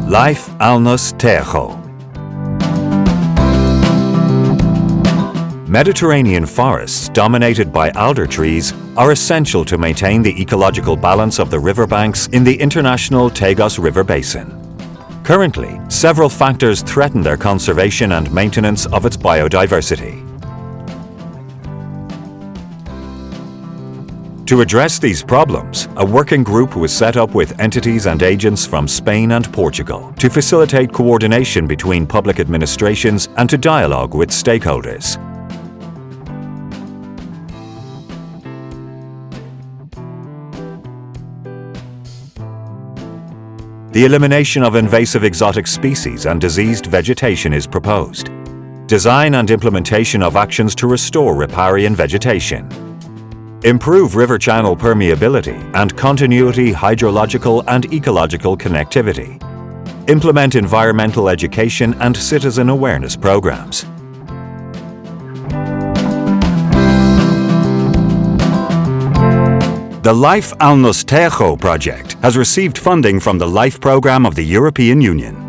Life Alnus Taejo. Mediterranean forests dominated by alder trees are essential to maintain the ecological balance of the riverbanks in the international Tagus River basin. Currently, several factors threaten their conservation and maintenance of its biodiversity. To address these problems, a working group was set up with entities and agents from Spain and Portugal to facilitate coordination between public administrations and to dialogue with stakeholders. The elimination of invasive exotic species and diseased vegetation is proposed. Design and implementation of actions to restore riparian vegetation. Improve river channel permeability and continuity hydrological and ecological connectivity. Implement environmental education and citizen awareness programs. The Life Alnus Taejo project has received funding from the LIFE program of the European Union.